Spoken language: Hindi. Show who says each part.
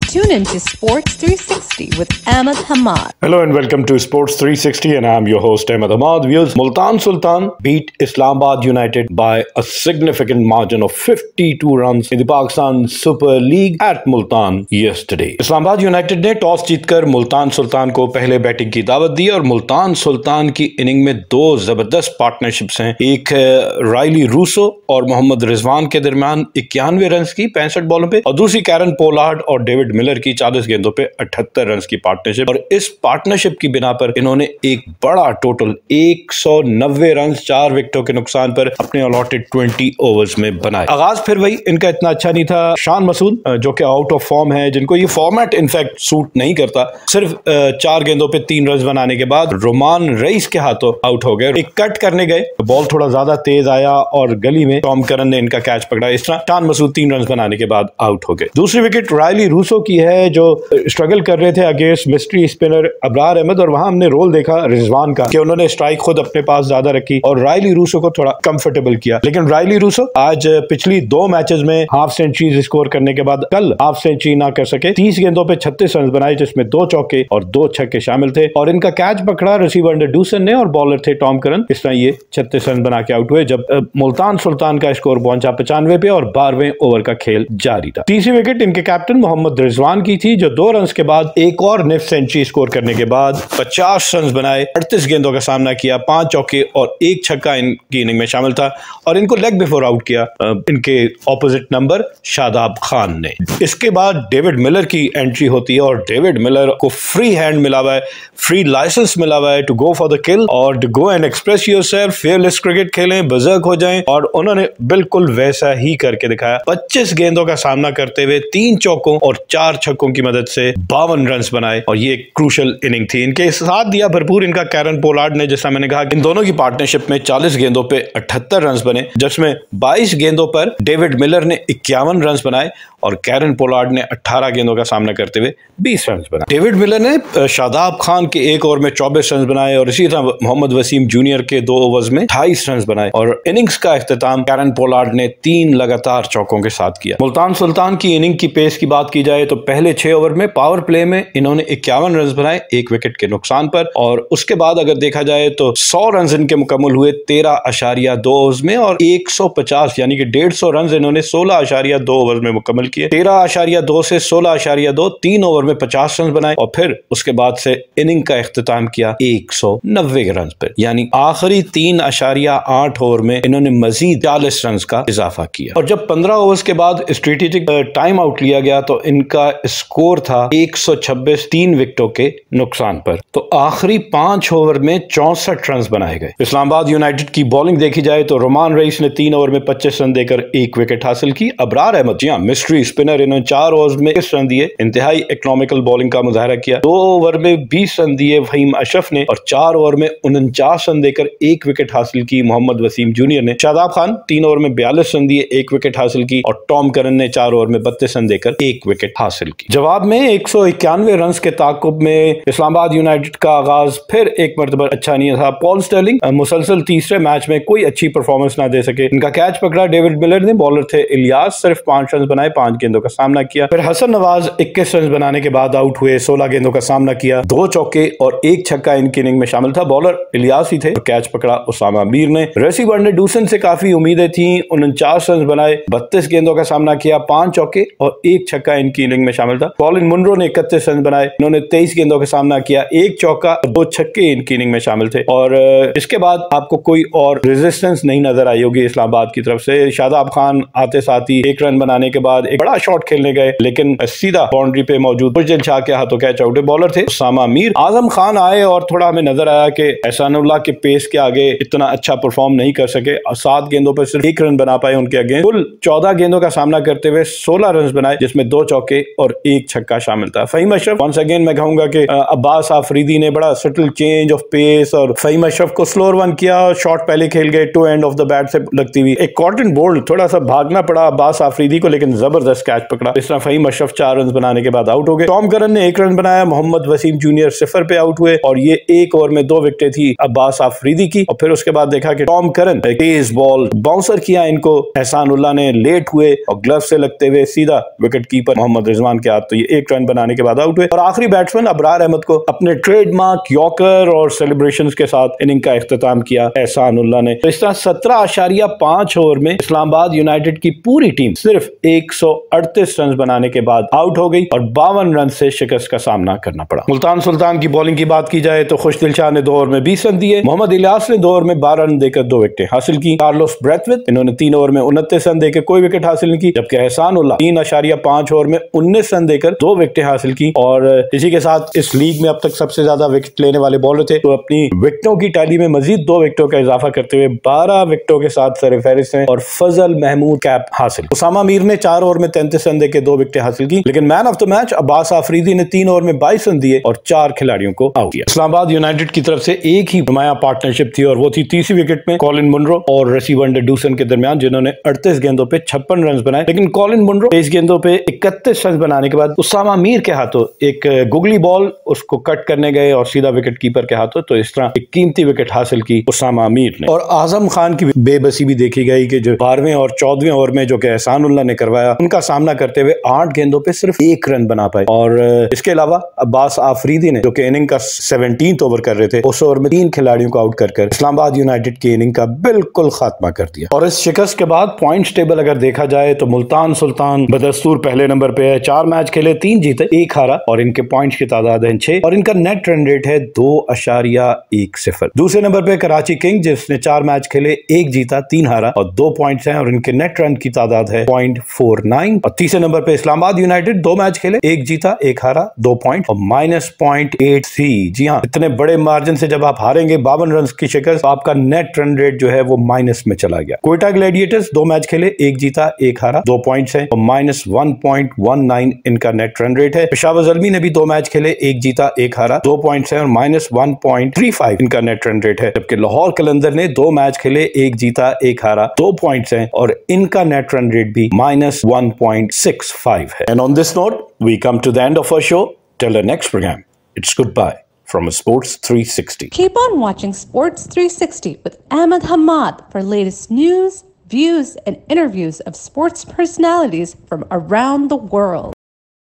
Speaker 1: Tune into Sports 360 with Ahmed Hamad.
Speaker 2: Hello and welcome to Sports 360 and I'm your host Ahmed Hamad. Viewers, Multan Sultan beat Islamabad United by a significant margin of 52 runs in the Pakistan Super League at Multan yesterday. Islamabad United ने टॉस जीतकर मुल्तान सुल्तान को पहले बैटिंग की दावत दी और मुल्तान सुल्तान की इनिंग में दो जबरदस्त पार्टनरशिप्स हैं। एक रायली रूसो और मोहम्मद रिजवान के दरमियान 91 रन की 65 बॉलों पे और दूसरी कैरन पोलार्ड और डेविड मिलर की 40 गेंदों पे 78 रन की पार्टनरशिप। और इस पार्टनरशिप की बिना पर इन्होंने एक बड़ा टोटल 190 रन 4 विकेटों के नुकसान पर अपने अलॉटेड 20 ओवर्स में बनाए। आगाज फिर वही इनका इतना अच्छा नहीं था। शान मसूद जो कि आउट ऑफ फॉर्म है, जिनको ये फॉर्मेट इनफैक्ट सूट नहीं करता, सिर्फ 4 गेंदों पे 3 रन बनाने के बाद रोमान रईस के हाथों आउट हो गए। एक कट करने गए, बॉल थोड़ा ज्यादा तेज आया और गली में टॉम करन ने इनका कैच पकड़ा। इस तरह शान मसूद 3 रन बनाने के बाद आउट हो गए। दूसरी विकेट रायली रूसो की है जो स्ट्रगल कर रहे थे against mystery spinner Abrar Ahmed, और वहां हमने रोल देखा रिजवान का कि उन्होंने स्ट्राइक खुद अपने पास ज्यादा रखी और रायली रूसो को थोड़ा कंफर्टेबल किया। लेकिन रायली रूसो आज पिछली 2 मैचेस में हाफ सेंचुरी स्कोर करने के बाद कल हाफ सेंचुरी ना कर सके। 30 गेंदों पे 36 रन बनाए, जिसमें 2 चौके और 2 छक्के शामिल थे और इनका कैच पकड़ा रिसीवर डूसन ने और बॉलर थे टॉम करन। इस तरह ये 36 रन बना के आउट हुए जब मुल्तान सुल्तान का स्कोर पहुंचा 95 पे और 12वें ओवर का खेल जारी था। तीसरी विकेट इनके कैप्टन मोहम्मद रिजवान की थी जो 2 रन के बाद एक और निफ सेंचुरी स्कोर करने के बाद 50 रन बनाए, 38 गेंदों का सामना किया, 5 चौके और 1 छक्का इनकी इनिंग में शामिल था और इनको लेग बिफोर आउट किया इनके ऑपोजिट नंबर शादाब खान ने। इसके बाद डेविड मिलर की एंट्री होती है और डेविड मिलर को फ्री हैंड मिला हुआ है, फ्री लाइसेंस मिला हुआ है to go for the kill और to go and express yourself, fearless cricket खेलें, बजर्क हो जाएं, और उन्होंने बिल्कुल वैसा ही करके दिखाया। 25 गेंदों का सामना करते हुए 3 चौकों और 4 छक्कों की मदद से 52 रन बनाए और ये क्रूशल इनिंग थी। इनके साथ दिया भरपूर इनका कैरन पोलार्ड ने, जैसा मैंने कहा इन दोनों की पार्टनरशिप में 40 गेंदों पे 78 रन बने, जिसमें 22 गेंदों पर डेविड मिलर ने 51 रन बनाए और कैरन पोलार्ड ने 18 गेंदों का सामना करते हुए 20 रन बनाए। डेविड मिलर ने शादाब खान के 1 ओवर में 24 रन बनाए और इसी तरह मोहम्मद वसीम जूनियर के 2 ओवर्स में 28 रन बनाए और इनिंग्स का इख्तिताम कैरन पोलार्ड ने 3 लगातार चौकों के साथ किया। मुल्तान सुल्तान की इनिंग की पेस की बात की जाए तो पहले 6 ओवर में पावर प्ले में इन्होंने 51 रन बनाए 1 विकेट के नुकसान पर, और उसके बाद अगर देखा जाए तो 100 रन इनके मुकम्मल हुए 13.2 ओवर्स में और 150 यानी कि 150 रन इन्होंने 16.2 ओवर्स में मुकम्मल किए। 13.2 से 16.2 3 ओवर में 50 रन बनाए और फिर उसके बाद से इनिंग का इख्तिताम किया 190 रन पर, यानी आखिरी 3.8 ओवर में इन्होंने मजीद 40 रन का इजाफा किया। और जब 15 ओवर्स के बाद स्ट्रेटेजिक टाइम आउट लिया गया तो इनका स्कोर था 126 3 विकेटों के नुकसान पर। तो आखिरी 5 ओवर में 64 रन बनाए गए। इस्लामाबाद यूनाइटेड की बॉलिंग देखी जाए तो रोमान रईस ने 3 ओवर में 25 रन देकर 1 विकेट हासिल की। अबरार अहमद, जी हां, मिस्ट्री स्पिनर, इन्होंने 4 ओवर्स में 20 रन दिए, इंतहाई इकोनॉमिकल बॉलिंग का मुजाहरा किया। 2 ओवर में 20 रन दिए फहीम अशरफ ने और 4 ओवर में 49 रन देकर 1 विकेट हासिल की मोहम्मद वसीम जूनियर ने। शादाब खान 3 ओवर में 42 रन दिए, 1 विकेट हासिल की और टॉम करन ने 4 ओवर में 32 रन देकर 1 विकेट हासिल की। जवाब में 191 रन के ताकुब में इस्लामाबाद यूनाइटेड का आगाज फिर एक मरतबा अच्छा नहीं था। पॉल स्टर्लिंग मुसलसल तीसरे मैच में कोई अच्छी परफॉर्मेंस ना दे सके। इनका कैच पकड़ा डेविड मिलर ने, बॉलर थे इलियास, सिर्फ 5 रन बनाए, 5 गेंदों का सामना किया। फिर हसन नवाज 21 रन बनाने के बाद आउट हुए, 16 गेंदों का सामना किया, 2 चौके और 1 छक्का इनकी इनिंग में शामिल था। बॉलर इलियास ही थे, कैच पकड़ा उसामा मीर ने। रिसीवर डूसन से काफी उम्मीदें थी, 49 रन बनाए, 32 गेंदों का सामना किया, 5 चौके और 1 छक्का इनकी इनिंग में शामिल था। कॉलिन मुनरो ने 31 रन बनाए, इन्होंने 23 गेंदों का सामना किया, 1 चौका और 2 छक्के इनकी इनिंग में शामिल थे। और इसके बाद आपको कोई और रेजिस्टेंस नहीं नजर आई होगी इस्लामाबाद की तरफ से। शादाब खान आते साथ ही 1 रन बनाने के बाद एक बड़ा शॉट खेलने गए, लेकिन सीधा बाउंड्री पे मौजूद खुशदिल शाह के हाथों कैच आउट। बॉलर थे उसामा मीर। आजम खान आए और थोड़ा हमें नजर आया कि एहसानुल्लाह के पेस के आगे इतना अच्छा परफॉर्म नहीं कर सके। 7 गेंदों पर सिर्फ 1 रन बना पाए उनके अगेंस्ट। कुल 14 गेंदों का सामना करते हुए 16 रन बनाए, जिसमें 2 चौके और 1 छक्का शामिल था। फहीम अशरफ, वंस अगेन मैं कहूंगा कि अब्बास आफरीदी ने बड़ा सटल चेंज ऑफ पेस और फहीम अशरफ को स्लोअर वन किया। शॉट पहले खेल गए toe end of the bat से लगती हुई, एक कॉटन बोल्ड थोड़ा सा भागना पड़ा अब्बास आफरीदी को, लेकिन जबरदस्त कैच पकड़ा। इस तरह फहीम अशरफ 4 रन बनाने के बाद आउट हो गए। टॉम करन ने 1 रन बनाया, मोहम्मद वसीम जूनियर 0 पे आउट हुए और ये 1 ओवर में 2 विकेटें थी अब्बास आफरीदी की। और फिर उसके बाद देखा कि टॉम करन तेज बॉल बाउंसर किया, इनको एहसानुल्लाह ने लेट हुए और ग्लव से लगते हुए सीधा विकेट कीपर मोहम्मद रिजवान के हाथ, तो ये 1 रन बनाने के बाद आउट हुए। और आखिरी बैट्समैन अबरार अहमद को अपने ट्रेडमार्क यॉर्कर और सेलिब्रेशंस के साथ इनिंग का इख्तिताम किया एहसानुल्लाह ने। तो इस तरह 17.5 ओवर में इस्लामाबाद यूनाइटेड की पूरी टीम सिर्फ 138 रन बनाने के बाद आउट हो गई और 52 रन से शिकस्त का सामना करना पड़ा। मुल्तान सुल्तान की बॉलिंग की बात की जाए तो खुशदिल शाह ने 2 ओवर में 20 रन दिए, मोहम्मद इलियास ने 2 ओवर में 12 रन देकर 2 विकेटें हासिल की, कार्लोस ब्रैथवेट इन्होंने 3 ओवर में 29 रन देकर कोई विकेट हासिल नहीं की, जबकि एहसानुल्लाह 3.5 ओवर में 19 रन देकर 2 विकेटें हासिल की। और इसी के साथ इस लीग में अब तक सबसे ज्यादा विकेट लेने वाले बॉलर थे, तो अपनी विकेटों की टैली में मजीद 2 विकेटों का इजाफा करते हुए 12 विकेटों के साथ सरफहरिस्त हैं और फजल महमूद कैप हासिल। उसामा मीर ने 4 ओवर में 33 रन देकर 2 विकेटें हासिल की, लेकिन man of the match Abbas Afridi ने 3 ओवर में 22 रन दिए और 4 खिलाड़ियों को आउट किया। इस्लामाबाद यूनाइटेड की तरफ से एक ही नुमाया पार्टनरशिप थी और वो थी तीसरी विकेट में कॉलिन मुनरो और रिसीवर डूसन के दरमियान, जिन्होंने 38 गेंदों पे 56 रन बनाए। लेकिन कॉलिन मुनरो 23 गेंदों पे 31 रन बनाने के बाद उसामा मीर के हाथों एक गुगली बॉल उसको कट करने गए और सीधा विकेट कीपर के हाथों, तो इस तरह एक कीमती विकेट हासिल की उसामा मीर ने। और आजम खान की बेबसी भी देखी गई कि जो 12वें और 14वें ओवर में जो कि एहसानुल्लाह ने करवाया, उनका सामना करते हुए 8 गेंदों पे सिर्फ 1 रन बना पाए। और इसके अलावा अब्बास आफरीदी ने, जो कि इनिंग का 17th ओवर कर रहे थे, उस ओवर में 3 खिलाड़ियों को आउट कर इस्लामाबाद यूनाइटेड की इनिंग का बिल्कुल खात्मा कर दिया। और इस शिकस्त के बाद पॉइंट्स टेबल अगर देखा जाए तो मुल्तान सुल्तान बदस्तूर पहले नंबर पे है, 4 मैच खेले 3 जीते 1 हारा और इनके पॉइंट्स की तादाद है 6 और इनका नेट रन रेट है 2.10। दूसरे नंबर पे कराची किंग, जिसने 4 मैच खेले 1 जीता 3 हारा और 2 पॉइंट्स हैं और इनके नेट रन की तादाद है 0.49। और तीसरे नंबर पे इस्लामाबाद यूनाइटेड, 2 मैच खेले 1 जीता 1 हारा 2 पॉइंट और -0.83। जी हाँ, इतने बड़े मार्जिन से जब आप हारेंगे 52 रन की शिकस्त, तो आपका नेट रन रेट जो है वो माइनस में चला गया। क्वेटा ग्लैडिएटर्स 2 मैच खेले 1 जीता 1 हारा 2 पॉइंट्स है और -1.19 इनका नेट रन रेट है। पेशावर ज़ल्मी ने भी 2 मैच खेले 1 जीता 1 हारा 2 पॉइंट्स है और -1.35 इनका नेट रन रेट है। जबकि लाहौर कलंदर ने 2 मैच खेले 1 जीता 1 हारा 2 पॉइंट्स है और इनका नेट रन रेट भी -1.65 है। And on this note we come to the end of our show. Till the next programme, it's goodbye from Sports 360.
Speaker 1: Keep on watching Sports 360 with Ahmed Hamad for latest news, views, and interviews of sports personalities from around the world.